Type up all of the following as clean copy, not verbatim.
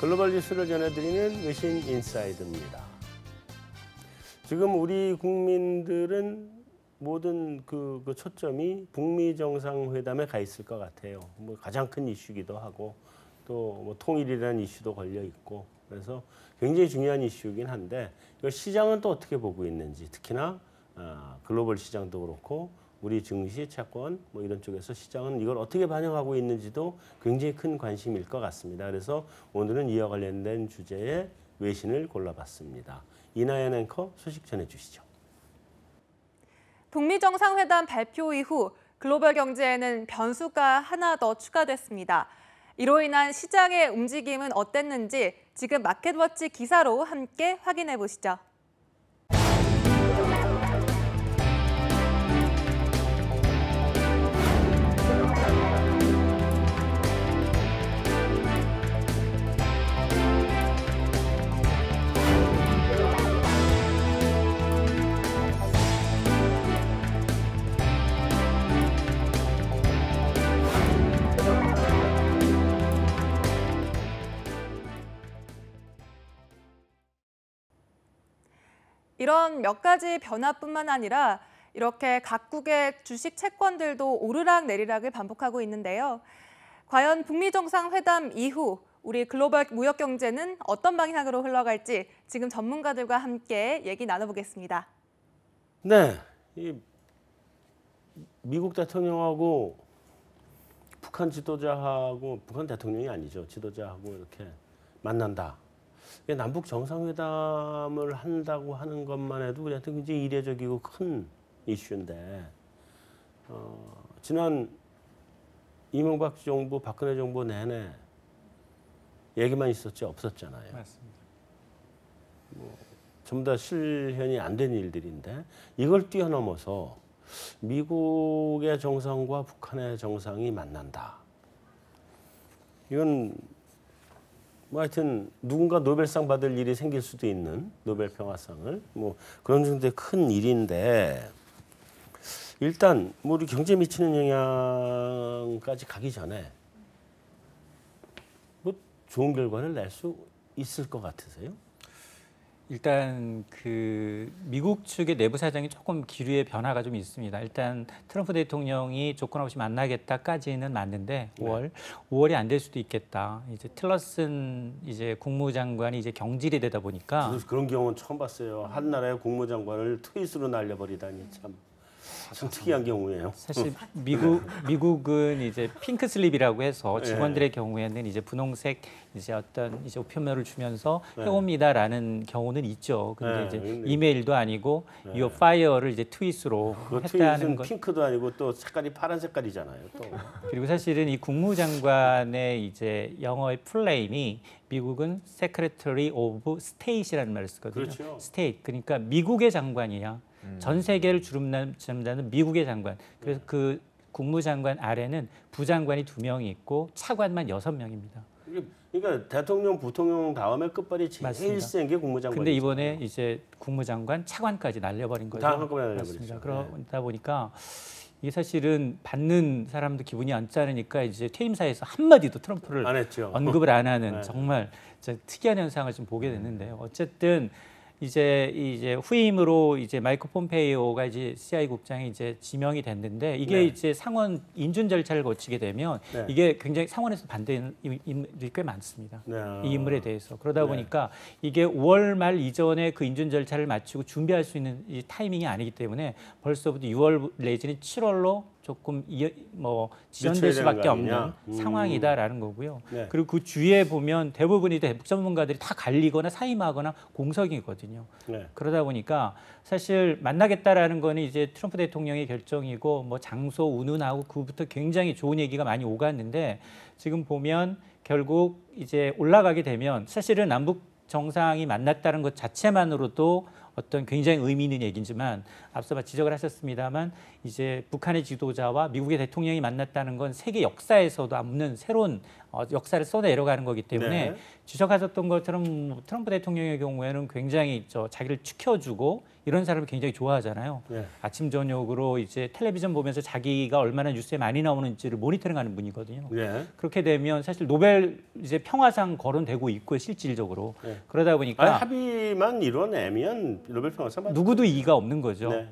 글로벌 뉴스를 전해드리는 외신 인사이드입니다. 지금 우리 국민들은 모든 그 초점이 북미 정상회담에 가 있을 것 같아요. 뭐 가장 큰 이슈기도 하고 또 뭐 통일이라는 이슈도 걸려 있고 그래서 굉장히 중요한 이슈이긴 한데 이걸 시장은 또 어떻게 보고 있는지 특히나 글로벌 시장도 그렇고 우리 증시, 채권 뭐 이런 쪽에서 시장은 이걸 어떻게 반영하고 있는지도 굉장히 큰 관심일 것 같습니다. 그래서 오늘은 이와 관련된 주제의 외신을 골라봤습니다. 이나연 앵커 소식 전해주시죠. 북미 정상회담 발표 이후 글로벌 경제에는 변수가 하나 더 추가됐습니다. 이로 인한 시장의 움직임은 어땠는지 지금 마켓워치 기사로 함께 확인해 보시죠. 이런 몇 가지 변화뿐만 아니라 이렇게 각국의 주식 채권들도 오르락 내리락을 반복하고 있는데요. 과연 북미 정상회담 이후 우리 글로벌 무역 경제는 어떤 방향으로 흘러갈지 지금 전문가들과 함께 얘기 나눠보겠습니다. 네, 이 미국 대통령하고 북한 지도자하고 북한 대통령이 아니죠. 지도자하고 이렇게 만난다. 남북 정상회담을 한다고 하는 것만 해도 우리한테 굉장히 이례적이고 큰 이슈인데 지난 이명박 정부, 박근혜 정부 내내 얘기만 있었지 없었잖아요. 맞습니다. 전부 다 실현이 안 된 일들인데 이걸 뛰어넘어서 미국의 정상과 북한의 정상이 만난다. 이건 뭐 하여튼 누군가 노벨상 받을 일이 생길 수도 있는 노벨 평화상을 뭐 그런 정도의 큰 일인데 일단 뭐 우리 경제에 미치는 영향까지 가기 전에 뭐 좋은 결과를 낼 수 있을 것 같으세요? 일단 그 미국 측의 내부 사정이 조금 기류의 변화가 좀 있습니다. 일단 트럼프 대통령이 조건 없이 만나겠다까지는 맞는데 5월이 안 될 수도 있겠다. 이제 틸러슨 이제 국무장관이 이제 경질이 되다 보니까 그런 경우는 처음 봤어요. 한 나라의 국무장관을 트윗으로 날려버리다니 참 특이한 경우예요. 사실 미국은 이제 핑크 슬립이라고 해서 직원들의 경우에는 이제 분홍색 이제 어떤 이제 우편물을 주면서 해옵니다라는 경우는 있죠. 근데 이제 이메일도 아니고 Your Fire를 이제 트윗으로 했다는 것. 핑크도 아니고 또 색깔이 파란 색깔이잖아요. 또. 그리고 사실은 이 국무장관의 이제 영어의 풀네임이 미국은 Secretary of State이라는 말을 쓰거든요. 그렇죠. State 그러니까 미국의 장관이야. 전 세계를 주름잡는 미국의 장관. 그래서 그 국무장관 아래는 부장관이 2명이 있고 차관만 6명입니다. 그러니까 대통령, 부통령 다음에 끝발이 제일 센 게 국무장관. 근데 이번에 이제 국무장관, 차관까지 날려버린 거죠. 다 한꺼번에 날려버렸죠. 맞습니다. 그러다 보니까 이게 사실은 받는 사람도 기분이 안 짜르니까 이제 퇴임사에서 한마디도 트럼프를 안 했죠. 언급을 안 하는 정말 특이한 현상을 좀 보게 됐는데요. 어쨌든 이제 후임으로 이제 마이크 폼페이오가 이제 CIA 국장이 이제 지명이 됐는데 이게 이제 상원 인준 절차를 거치게 되면 이게 굉장히 상원에서 반대하는 인물이 꽤 많습니다. 이 인물에 대해서. 그러다 보니까 이게 5월 말 이전에 그 인준 절차를 마치고 준비할 수 있는 이 타이밍이 아니기 때문에 벌써부터 6월 내지는 7월로 조금 지연될 수밖에 없는 상황이다라는 거고요. 그리고 그 주위에 보면 대부분이 대북 전문가들이 다 갈리거나 사임하거나 공석이거든요. 그러다 보니까 사실 만나겠다라는 거는 이제 트럼프 대통령의 결정이고 뭐 장소 운운하고 그부터 굉장히 좋은 얘기가 많이 오갔는데 지금 보면 결국 이제 올라가게 되면 사실은 남북 정상이 만났다는 것 자체만으로도 어떤 굉장히 의미 있는 얘기지만 앞서 지적을 하셨습니다만 이제 북한의 지도자와 미국의 대통령이 만났다는 건 세계 역사에서도 없는 새로운 역사를 쏟아내려가는 거기 때문에 네. 지적하셨던 것처럼 트럼프 대통령의 경우에는 굉장히 자기를 지켜주고 이런 사람을 굉장히 좋아하잖아요. 네. 아침 저녁으로 이제 텔레비전 보면서 자기가 얼마나 뉴스에 많이 나오는지를 모니터링하는 분이거든요. 네. 그렇게 되면 사실 노벨 이제 평화상 거론되고 있고 실질적으로 네. 그러다 보니까 합의만 이뤄내면 노벨 평화상 받을 누구도 이의가 없는 거죠. 네.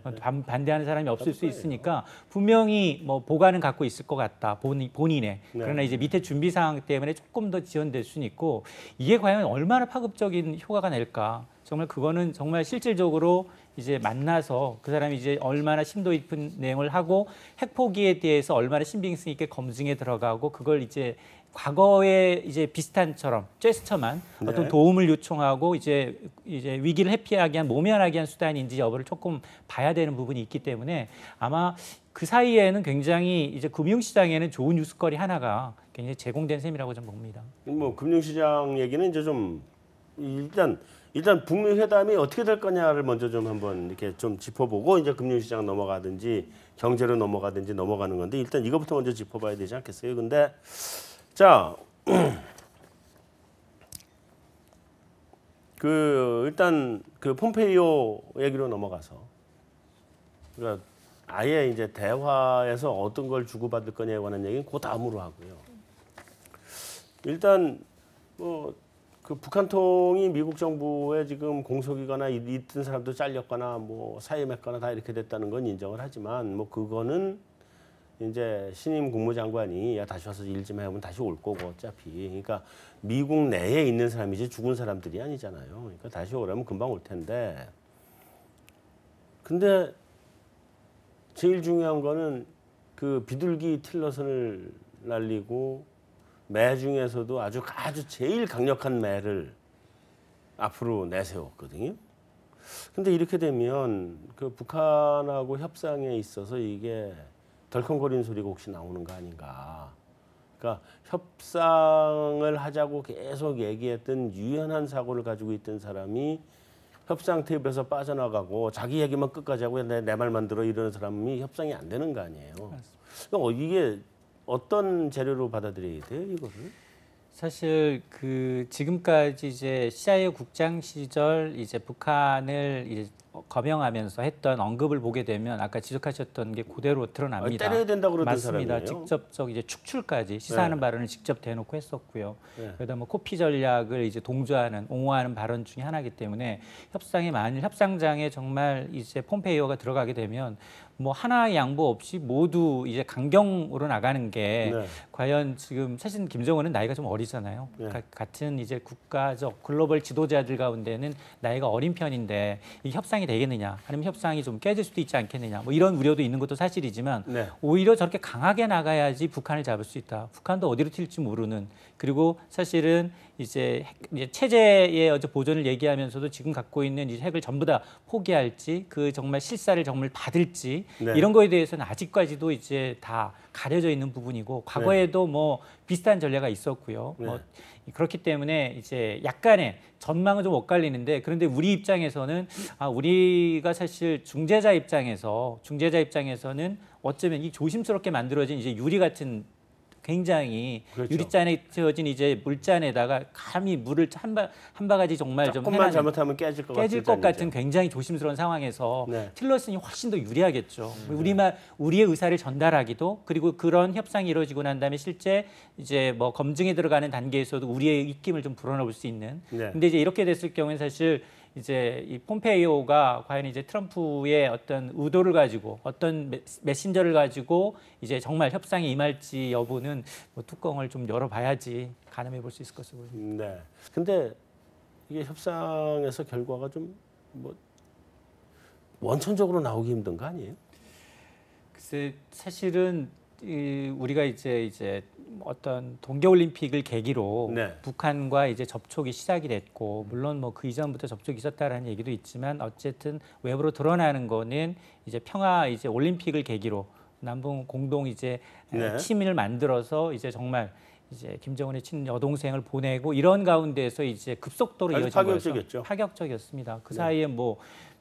반대하는 사람이 없을 수 거예요. 있으니까 분명히 뭐 보관은 갖고 있을 것 같다. 본인의. 네. 그러나 이제 밑에 준비 사항 때문에 조금 더 지연될 수는 있고 이게 과연 얼마나 파급적인 효과가 낼까? 정말 그거는 정말 실질적으로 이제 만나서 그 사람이 이제 얼마나 심도 깊은 내용을 하고 핵 포기에 대해서 얼마나 신빙성 있게 검증에 들어가고 그걸 이제 과거에 이제 비슷한처럼 제스처만 네. 어떤 도움을 요청하고 이제 위기를 회피하기 위한 모면하기 위한 수단인지 여부를 조금 봐야 되는 부분이 있기 때문에 아마 그 사이에는 굉장히 이제 금융시장에는 좋은 뉴스거리 하나가 굉장히 제공된 셈이라고 저는 봅니다. 뭐 금융시장 얘기는 이제 좀 일단 북미 회담이 어떻게 될 거냐를 먼저 좀 한번 이렇게 좀 짚어보고 이제 금융시장 넘어가든지 경제로 넘어가든지 넘어가는 건데 일단 이거부터 먼저 짚어봐야 되지 않겠어요? 근데 자, 일단 그 폼페이오 얘기로 넘어가서 그러니까 아예 이제 대화에서 어떤 걸 주고받을 거냐에 관한 얘기는 그 다음으로 하고요. 일단 그 북한통이 미국 정부에 지금 공석이거나 있던 사람도 잘렸거나 뭐 사임했거나 다 이렇게 됐다는 건 인정을 하지만 뭐 그거는 이제 신임 국무장관이 야 다시 와서 일 좀 해보면 다시 올 거고 어차피 그러니까 미국 내에 있는 사람이지 죽은 사람들이 아니잖아요. 그러니까 다시 오려면 금방 올 텐데 근데 제일 중요한 거는 그 비둘기 틸러선을 날리고 매 중에서도 아주 제일 강력한 매를 앞으로 내세웠거든요. 근데 이렇게 되면 그 북한하고 협상에 있어서 이게 덜컹거리는 소리가 혹시 나오는 거 아닌가. 그러니까 협상을 하자고 계속 얘기했던 유연한 사고를 가지고 있던 사람이 협상 테이블에서 빠져나가고 자기 얘기만 끝까지 하고 내 말만 들어 이러는 사람이 협상이 안 되는 거 아니에요. 그러니까 이게 어떤 재료로 받아들여야 돼요, 이거를? 사실 그 지금까지 이제 CIA 국장 시절 이제 북한을 이제 거명하면서 했던 언급을 보게 되면 아까 지적하셨던 게 그대로 드러납니다. 때려야 된다고 그러던 맞습니다. 사람이에요. 직접적 이제 축출까지 시사하는 네. 발언을 직접 대놓고 했었고요. 네. 그러다 뭐 코피 전략을 이제 동조하는 옹호하는 발언 중에 하나이기 때문에 협상에 만일 협상장에 정말 이제 폼페이오가 들어가게 되면 뭐 하나의 양보 없이 모두 이제 강경으로 나가는 게 네. 과연 지금 사실 김정은은 나이가 좀 어리잖아요. 네. 같은 이제 국가적 글로벌 지도자들 가운데는 나이가 어린 편인데 이 협상이 되겠느냐, 아니면 협상이 좀 깨질 수도 있지 않겠느냐, 뭐 이런 우려도 있는 것도 사실이지만 네. 오히려 저렇게 강하게 나가야지 북한을 잡을 수 있다. 북한도 어디로 튈지 모르는. 그리고 사실은 이제 체제의 어제 보존을 얘기하면서도 지금 갖고 있는 이 핵을 전부 다 포기할지, 그 정말 실사를 정말 받을지 네. 이런 거에 대해서는 아직까지도 이제 다 가려져 있는 부분이고 과거에도 뭐 비슷한 전례가 있었고요. 네. 뭐 그렇기 때문에 이제 약간의 전망은 좀 엇갈리는데 그런데 우리 입장에서는 우리가 사실 중재자 입장에서는 어쩌면 이 조심스럽게 만들어진 이제 유리 같은 굉장히 그렇죠. 유리잔에 채워진 이제 물잔에다가 감히 물을 한 바가지 정말 좀 조금만 해놔는 잘못하면 깨질 것 같은 굉장히 조심스러운 상황에서 네. 틸러슨이 훨씬 더 유리하겠죠. 우리의 의사를 전달하기도 그리고 그런 협상이 이루어지고 난 다음에 실제 이제 뭐 검증에 들어가는 단계에서도 우리의 입김을 좀 불어넣을 수 있는. 네. 근데 이제 이렇게 됐을 경우에 사실 이제 이 폼페이오가 과연 이제 트럼프의 어떤 의도를 가지고 어떤 메신저를 가지고 이제 정말 협상에 임할지 여부는 뭐 뚜껑을 좀 열어봐야지 가늠해 볼 수 있을 것으로 보입니다. 네. 근데 이게 협상에서 결과가 좀 뭐 원천적으로 나오기 힘든 거 아니에요? 글쎄 사실은 우리가 이제 어떤 동계올림픽을 계기로 네. 북한과 이제 접촉이 시작이 됐고 물론 뭐 그 이전부터 접촉이 있었다라는 얘기도 있지만 어쨌든 외부로 드러나는 거는 이제 평화 이제 올림픽을 계기로 남북 공동 이제 네. 팀을 만들어서 이제 정말 이제 김정은의 친 여동생을 보내고 이런 가운데서 이제 급속도로 아주 이어진 거였죠. 파격적이었죠. 파격적이었습니다. 그 네. 사이에 뭐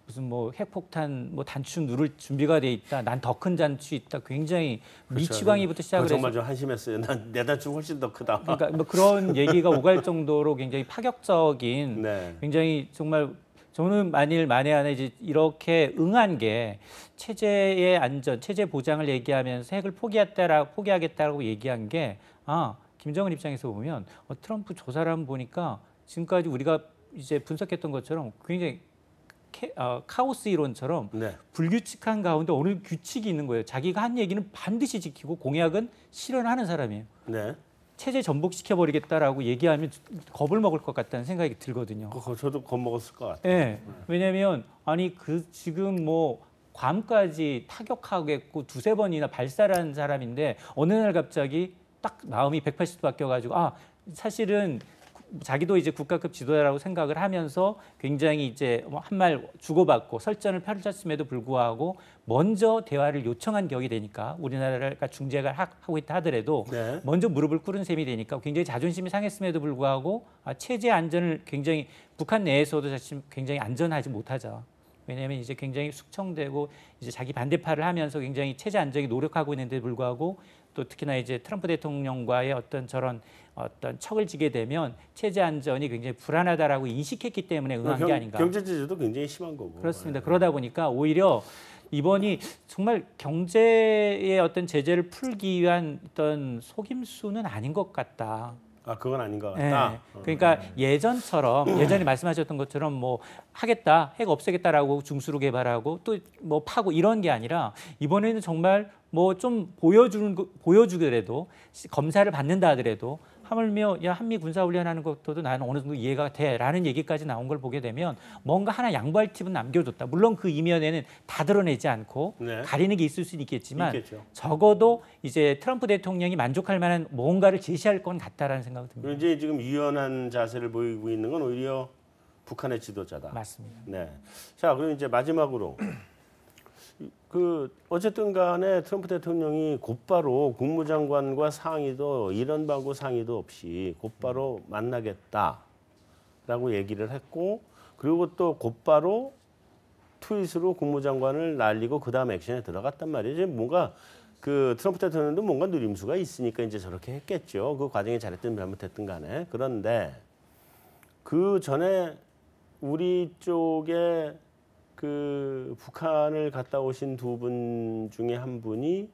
무슨 뭐 핵폭탄 뭐 단추 누를 준비가 돼 있다. 난 더 큰 단추 있다. 굉장히 그렇죠. 미치광이부터 시작을 해서 정말 좀 한심했어요. 난 내 단추 훨씬 더 크다. 그러니까 뭐 그런 얘기가 오갈 정도로 굉장히 파격적인 네. 굉장히 정말 저는 만에 하나 이제 이렇게 응한 게 체제의 안전, 체제 보장을 얘기하면서 핵을 포기하겠다라고 얘기한 게 김정은 입장에서 보면 트럼프 저 사람 보니까 지금까지 우리가 이제 분석했던 것처럼 굉장히 카오스 이론처럼 네. 불규칙한 가운데 어느 규칙이 있는 거예요. 자기가 한 얘기는 반드시 지키고 공약은 실현하는 사람이에요. 네. 체제 전복시켜버리겠다라고 얘기하면 겁을 먹을 것 같다는 생각이 들거든요. 저도 겁먹었을 것 같아요. 네. 왜냐하면 아니 지금 뭐 괌까지 타격하겠고 두세 번이나 발사를 한 사람인데 어느 날 갑자기 딱 마음이 180도 바뀌어가지고 사실은 자기도 이제 국가급 지도자라고 생각을 하면서 굉장히 이제 한 말 주고받고 설전을 펼쳤음에도 불구하고 먼저 대화를 요청한 격이 되니까 우리나라가 중재를 하고 있다 하더라도 네. 먼저 무릎을 꿇은 셈이 되니까 굉장히 자존심이 상했음에도 불구하고 체제 안전을 굉장히 북한 내에서도 사실 굉장히 안전하지 못하죠. 왜냐하면 이제 굉장히 숙청되고 이제 자기 반대파를 하면서 굉장히 체제 안정에 노력하고 있는데 불구하고 또 특히나 이제 트럼프 대통령과의 어떤 척을 지게 되면 체제 안전이 굉장히 불안하다라고 인식했기 때문에 응한 게 아닌가. 경제 제재도 굉장히 심한 거고. 그렇습니다. 네. 그러다 보니까 오히려 이번이 정말 경제의 어떤 제재를 풀기 위한 어떤 속임수는 아닌 것 같다. 그건 아닌 것 같다. 네. 그러니까 예전에 말씀하셨던 것처럼 뭐 하겠다, 핵 없애겠다라고 중수로 개발하고 또 뭐 파고 이런 게 아니라 이번에는 정말 뭐 좀 보여주더라도 검사를 받는다 하더라도 하물며 한미 군사훈련하는 것도 나는 어느 정도 이해가 돼라는 얘기까지 나온 걸 보게 되면 뭔가 하나 양보할 팁은 남겨줬다. 물론 그 이면에는 다 드러내지 않고 네. 가리는 게 있을 수는 있겠지만 있겠죠. 적어도 이제 트럼프 대통령이 만족할 만한 뭔가를 제시할 건 같다라는 생각이 듭니다. 이제 지금 유연한 자세를 보이고 있는 건 오히려 북한의 지도자다. 맞습니다. 네. 자, 그럼 이제 마지막으로 어쨌든 간에 트럼프 대통령이 곧바로 국무장관과 상의도 이런 방구 상의도 없이 곧바로 만나겠다라고 얘기를 했고 그리고 또 곧바로 트윗으로 국무장관을 날리고 그다음 액션에 들어갔단 말이에요. 뭔가 트럼프 대통령도 뭔가 누림수가 있으니까 이제 저렇게 했겠죠. 그 과정이 잘했든 잘못했든 간에. 그런데 그 전에 우리 쪽에 북한을 갔다 오신 두 분 중에 한 분이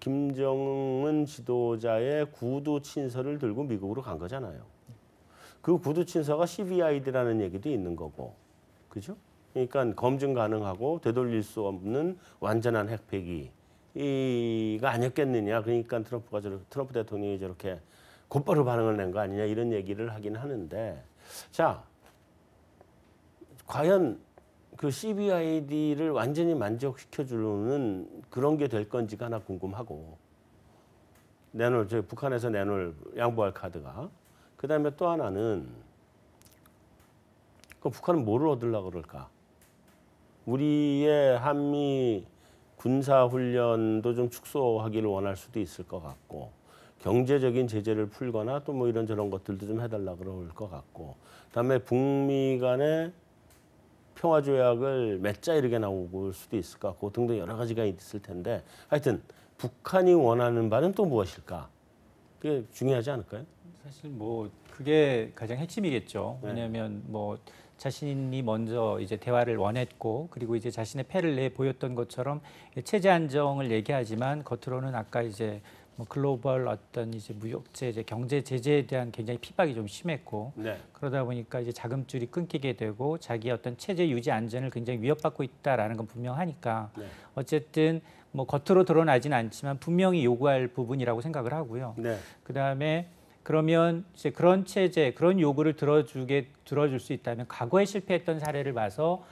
김정은 지도자의 구두 친서를 들고 미국으로 간 거잖아요. 그 구두 친서가 CVID라는 얘기도 있는 거고, 그죠? 그러니까 검증 가능하고 되돌릴 수 없는 완전한 핵폐기가 아니었겠느냐. 그러니까 트럼프 대통령이 저렇게 곧바로 반응을 낸 거 아니냐 이런 얘기를 하긴 하는데, 자, 과연 CVID를 완전히 만족시켜주는 그런 게 될 건지가 하나 궁금하고 북한에서 내놓을 양보할 카드가 그다음에 또 하나는 북한은 뭐를 얻으려고 그럴까? 우리의 한미 군사훈련도 좀 축소하기를 원할 수도 있을 것 같고 경제적인 제재를 풀거나 또 뭐 이런저런 것들도 좀 해달라고 그럴 것 같고 그다음에 북미 간의 평화조약을 맺자 이렇게 나올 수도 있을 것 같고 등등 여러 가지가 있을 텐데 하여튼 북한이 원하는 바는 또 무엇일까? 그게 중요하지 않을까요? 사실 뭐 그게 가장 핵심이겠죠. 네. 왜냐하면 뭐 자신이 먼저 이제 대화를 원했고 그리고 이제 자신의 패를 내 보였던 것처럼 체제 안정을 얘기하지만 겉으로는 아까 이제 뭐 글로벌 어떤 이제 무역 제재, 경제 제재에 대한 굉장히 핍박이 좀 심했고 네. 그러다 보니까 이제 자금줄이 끊기게 되고 자기 어떤 체제 유지 안전을 굉장히 위협받고 있다라는 건 분명하니까 네. 어쨌든 뭐 겉으로 드러나진 않지만 분명히 요구할 부분이라고 생각을 하고요. 네. 그다음에 그러면 이제 그런 체제, 그런 요구를 들어줄 수 있다면 과거에 실패했던 사례를 봐서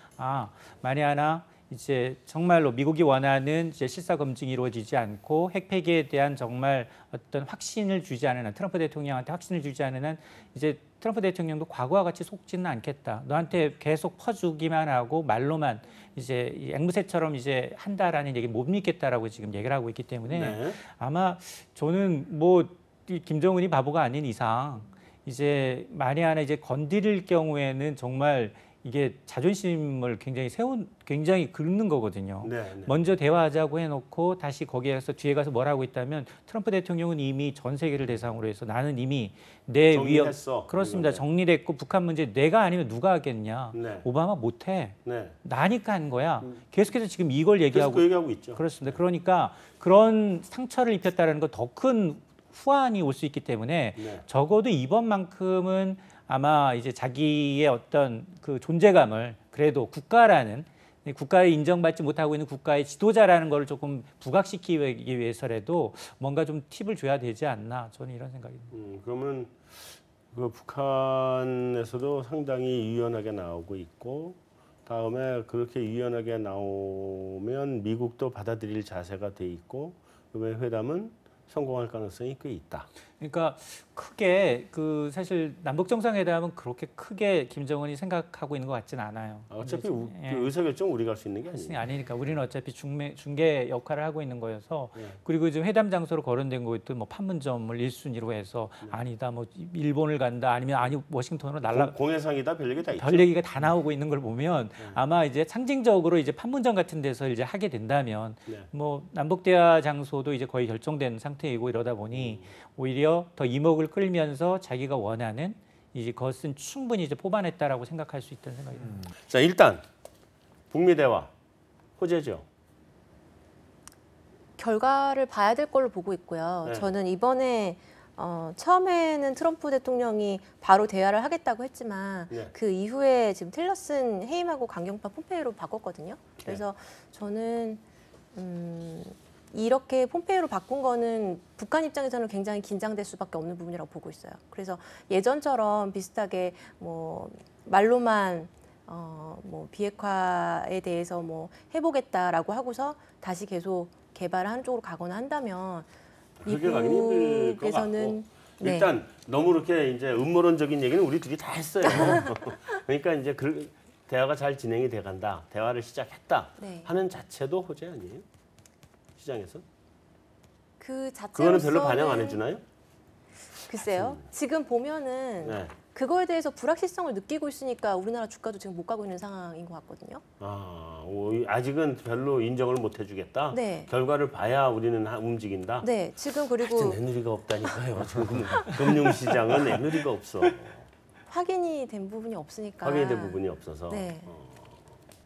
만에 하나 이제 정말로 미국이 원하는 이제 실사 검증이 이루어지지 않고 핵 폐기에 대한 정말 어떤 확신을 주지 않은 한 트럼프 대통령한테 확신을 주지 않은 한 이제 트럼프 대통령도 과거와 같이 속지는 않겠다. 너한테 계속 퍼주기만 하고 말로만 이제 앵무새처럼 이제 한다라는 얘기 못 믿겠다라고 지금 얘기를 하고 있기 때문에 네. 아마 저는 뭐 김정은이 바보가 아닌 이상 이제 만에 하나 이제 건드릴 경우에는 정말 이게 자존심을 굉장히 긁는 거거든요. 네, 네. 먼저 대화하자고 해놓고 다시 거기에서 뒤에 가서 뭘 하고 있다면 트럼프 대통령은 이미 전 세계를 대상으로 해서 나는 이미 내 위협 정리했어. 그렇습니다. 이거네. 정리됐고 북한 문제 내가 아니면 누가 하겠냐. 네. 오바마 못해. 네. 나니까 한 거야. 계속해서 지금 이걸 계속 얘기하고 그 얘기하고 있죠. 그렇습니다. 그러니까 그런 상처를 입혔다는 건 더 큰 후환이 올 수 있기 때문에 네. 적어도 이번만큼은 아마 이제 자기의 어떤 그 존재감을 그래도 국가에 인정받지 못하고 있는 국가의 지도자라는 걸 조금 부각시키기 위해서라도 뭔가 좀 팁을 줘야 되지 않나 저는 이런 생각입니다. 그러면 그 북한에서도 상당히 유연하게 나오고 있고 다음에 그렇게 유연하게 나오면 미국도 받아들일 자세가 돼 있고 그다음에 회담은 성공할 가능성이 꽤 있다. 그러니까 크게 그 사실 남북 정상회담은 그렇게 크게 김정은이 생각하고 있는 것 같지는 않아요. 어차피 예. 그 의사결정 우리가 할 수 있는 게 할수 아니에요. 아니니까 우리는 어차피 중개 역할을 하고 있는 거여서 네. 그리고 지금 회담 장소로 거론된 것도 뭐 판문점을 1순위로 해서 아니다 뭐 일본을 간다 아니면 아니 워싱턴으로 날라 공해상이다 별 얘기 다 있죠. 별 얘기가 다 나오고 있는 걸 보면 아마 이제 상징적으로 이제 판문점 같은 데서 이제 하게 된다면 네. 뭐 남북 대화 장소도 이제 거의 결정된 상태이고 이러다 보니 오히려 더 이목을 끌면서 자기가 원하는 이제 것은 충분히 이제 뽑아냈다라고 생각할 수 있다는 생각입니다. 자 일단 북미 대화 호재죠. 결과를 봐야 될 걸로 보고 있고요. 네. 저는 이번에 처음에는 트럼프 대통령이 바로 대화를 하겠다고 했지만 네. 그 이후에 지금 틸러슨 해임하고 강경파 폼페이오로 바꿨거든요. 그래서 저는 이렇게 폼페이오로 바꾼 거는 북한 입장에서는 굉장히 긴장될 수밖에 없는 부분이라고 보고 있어요. 그래서 예전처럼 비슷하게 뭐 말로만 뭐 비핵화에 대해서 뭐 해보겠다라고 하고서 다시 계속 개발하는 쪽으로 가거나 한다면 그렇게 가긴 힘들 것 같고 미국에서는 네. 일단 너무 그렇게 이제 음모론적인 얘기는 우리 둘이 다 했어요. 그러니까 이제 대화가 잘 진행이 돼간다, 대화를 시작했다 네. 하는 자체도 호재 아니에요? 시장에서? 그 자체로서는 그거는 별로 반영 안 해주나요? 글쎄요. 지금 보면은 네. 그거에 대해서 불확실성을 느끼고 있으니까 우리나라 주가도 지금 못 가고 있는 상황인 것 같거든요. 아직은 별로 인정을 못 해주겠다. 네. 결과를 봐야 우리는 움직인다. 네, 지금 그리고 하여튼 애누리가 없다니까요. 지금 금융시장은 애누리가 없어. 확인이 된 부분이 없으니까. 확인된 부분이 없어서. 네.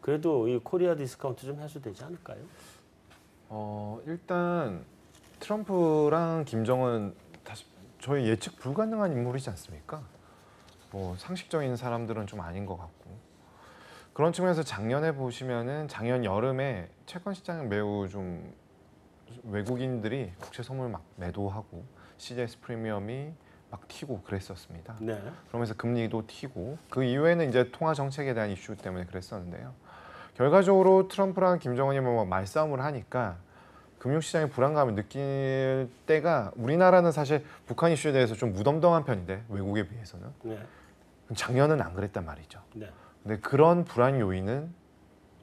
그래도 이 코리아 디스카운트 좀 해도 되지 않을까요? 일단 트럼프랑 김정은 다시 저희 예측 불가능한 인물이지 않습니까? 뭐 상식적인 사람들은 좀 아닌 것 같고 그런 측면에서 작년에 보시면은 작년 여름에 채권 시장은 매우 좀 외국인들이 국채 선물 막 매도하고 CDS 프리미엄이 막 튀고 그랬었습니다. 네. 그러면서 금리도 튀고 그 이후에는 이제 통화 정책에 대한 이슈 때문에 그랬었는데요. 결과적으로 트럼프랑 김정은이 뭐 말싸움을 하니까 금융시장의 불안감을 느낄 때가 우리나라는 사실 북한 이슈에 대해서 좀 무덤덤한 편인데 외국에 비해서는 네. 작년은 안 그랬단 말이죠. 네. 근데 그런 불안 요인은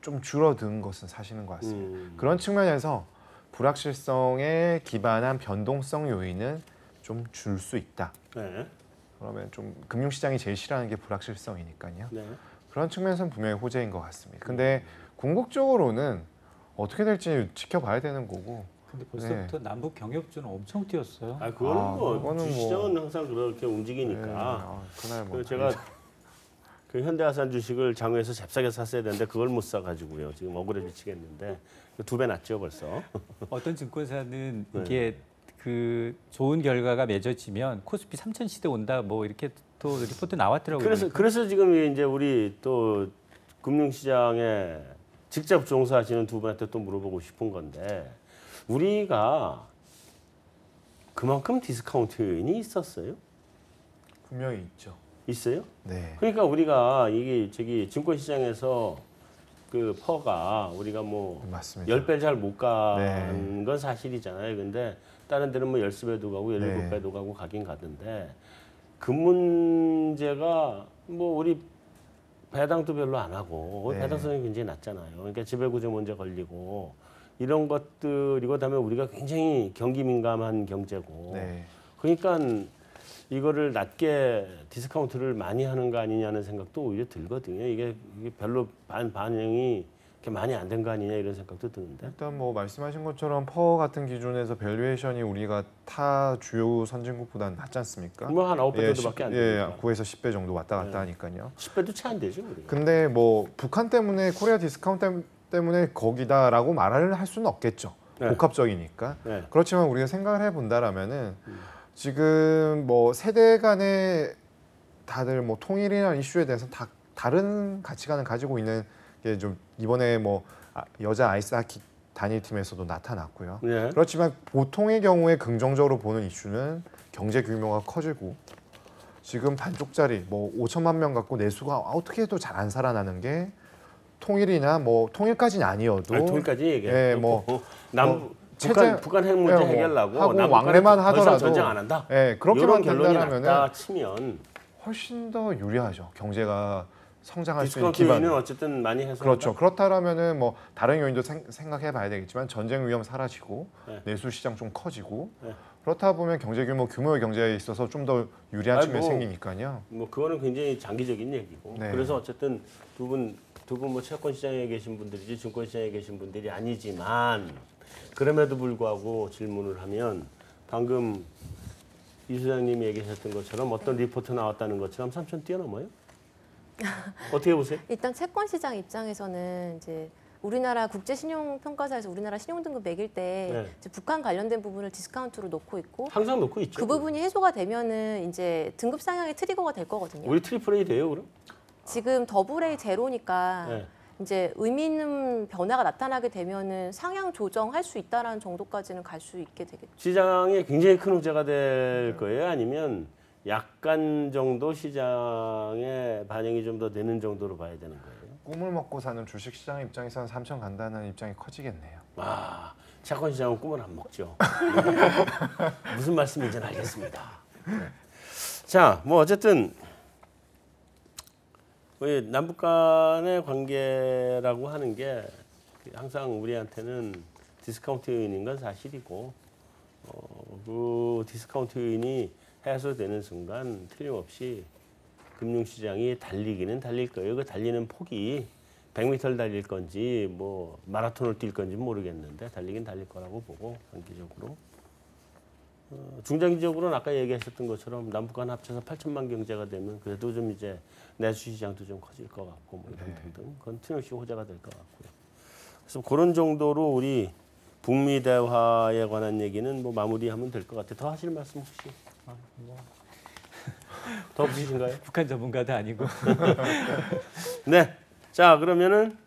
좀 줄어든 것은 사실인 것 같습니다. 그런 측면에서 불확실성에 기반한 변동성 요인은 좀 줄 수 있다. 네. 그러면 좀 금융시장이 제일 싫어하는 게 불확실성이니까요. 네. 그런 측면에서는 분명히 호재인 것 같습니다. 근데 궁극적으로는 어떻게 될지 지켜봐야 되는 거고. 근데 벌써부터 남북 경협주는 엄청 뛰었어요. 그거는 그거는 주시장은 항상 그렇게 움직이니까. 그날 뭐 제가 그 현대아산 주식을 장외에서 잽싸게 샀어야 되는데 그걸 못 사가지고요. 지금 억울해 미치겠는데 2배 났죠 벌써. 어떤 증권사는 네. 이게 그 좋은 결과가 맺어지면 코스피 3000 시대 온다 뭐 이렇게 또 리포트 나왔더라고요. 그래서 지금 이제 우리 또 금융시장에 직접 종사하시는 두 분한테 또 물어보고 싶은 건데 우리가 그만큼 디스카운트 요인이 있었어요? 분명히 있죠. 있어요? 네. 그러니까 우리가 이게 증권시장에서 그 퍼가 우리가 뭐 맞습니다. 10배 잘 못 네. 간 건 사실이잖아요. 근데 다른 데는 뭐 13배도 가고 17배도 네. 가고 가긴 가던데 그 문제가 뭐 우리 배당도 별로 안 하고 네. 배당성이 굉장히 낮잖아요. 그러니까 지배구조 문제 걸리고 이런 것들이고 그다음에 우리가 굉장히 경기 민감한 경제고 네. 그러니까 이거를 낮게 디스카운트를 많이 하는 거 아니냐는 생각도 오히려 들거든요. 이게 별로 반영이 이렇게 많이 안 된 거 아니냐 이런 생각도 드는데. 일단 뭐 말씀하신 것처럼 퍼 같은 기준에서 밸류에이션이 우리가 타 주요 선진국보다는 낮지 않습니까? 뭐 한 9배 정도밖에 안 되니까. 9에서 10배 정도 왔다 갔다 하니까요. 10배도 채 안 되죠, 우리가. 근데 뭐 북한 때문에 코리아 디스카운트 때문에 거기다라고 말을 할 수는 없겠죠. 네. 복합적이니까. 네. 그렇지만 우리가 생각을 해본다라면은 지금 뭐 세대 간에 다들 뭐 통일이라는 이슈에 대해서 다 다른 가치관을 가지고 있는 게 좀 이번에 뭐 여자 아이스하키 단일팀에서도 나타났고요. 네. 그렇지만 보통의 경우에 긍정적으로 보는 이슈는 경제 규모가 커지고 지금 반쪽짜리 뭐 5천만 명 갖고 내수가 어떻게 해도 잘 안 살아나는 게 통일이나 뭐 통일까지는 아니어도 통일까지 얘기해. 예, 뭐 북한 핵 문제 예, 뭐 해결하고 하고 남북한은 왕래만 더 이상 하더라도 전쟁 안 한다. 예, 이런 그렇게만 결론이 된다라면은 났다 치면 훨씬 더 유리하죠. 경제가 성장할 수 있는 디스카운트 요인은 기반. 어쨌든 많이 해서 그렇죠. 그렇다라면은 뭐 다른 요인도 생각해봐야 되겠지만 전쟁 위험 사라지고 네. 내수 시장 좀 커지고 네. 그렇다 보면 규모의 경제에 있어서 좀 더 유리한 측면이 뭐, 생기니까요. 뭐 그거는 굉장히 장기적인 얘기고. 네. 그래서 어쨌든 두 분 뭐 채권 시장에 계신 분들이지 증권 시장에 계신 분들이 아니지만 그럼에도 불구하고 질문을 하면 방금 이 소장님이 얘기하셨던 것처럼 어떤 리포트 나왔다는 것처럼 3천 뛰어넘어요? 어떻게 보세요? 일단 채권 시장 입장에서는 이제 우리나라 국제신용평가사에서 우리나라 신용등급 매길 때 네. 이제 북한 관련된 부분을 디스카운트로 놓고 있고 항상 놓고 있죠. 그 부분이 해소가 되면은 이제 등급 상향의 트리거가 될 거거든요. 우리 트리플 A 돼요, 그럼? 지금 더블 A 제로니까 네. 이제 의미 있는 변화가 나타나게 되면은 상향 조정할 수 있다라는 정도까지는 갈 수 있게 되겠죠. 시장에 굉장히 큰 호재가 될 거예요? 아니면 약간 정도 시장에 반영이 좀 더 되는 정도로 봐야 되는 거예요? 꿈을 먹고 사는 주식 시장 입장에서는 3천 간다는 입장이 커지겠네요. 아, 채권 시장은 꿈을 안 먹죠. 무슨 말씀인지는 알겠습니다. 네. 자, 뭐 어쨌든 우리 남북 간의 관계라고 하는 게 항상 우리한테는 디스카운트 요인인 건 사실이고 그 디스카운트 요인이 해소되는 순간 틀림없이 금융시장이 달리기는 달릴 거예요. 그 달리는 폭이 100m를 달릴 건지 뭐 마라톤을 뛸 건지 모르겠는데 달리긴 달릴 거라고 보고 단기적으로. 중장기적으로는 아까 얘기하셨던 것처럼 남북 간 합쳐서 8천만 경제가 되면 그래도 좀 이제 내수 시장도 좀 커질 것 같고 뭐 이런 등등 그건 틀림없이 호재가 될 것 같고요. 그래서 그런 정도로 우리 북미 대화에 관한 얘기는 뭐 마무리하면 될 것 같아요. 더 하실 말씀 혹시? 더 없으신가요? 북한 전문가도 아니고. 네. 자, 그러면은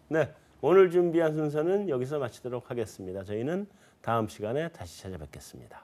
네. 오늘 준비한 순서는 여기서 마치도록 하겠습니다. 저희는 다음 시간에 다시 찾아뵙겠습니다.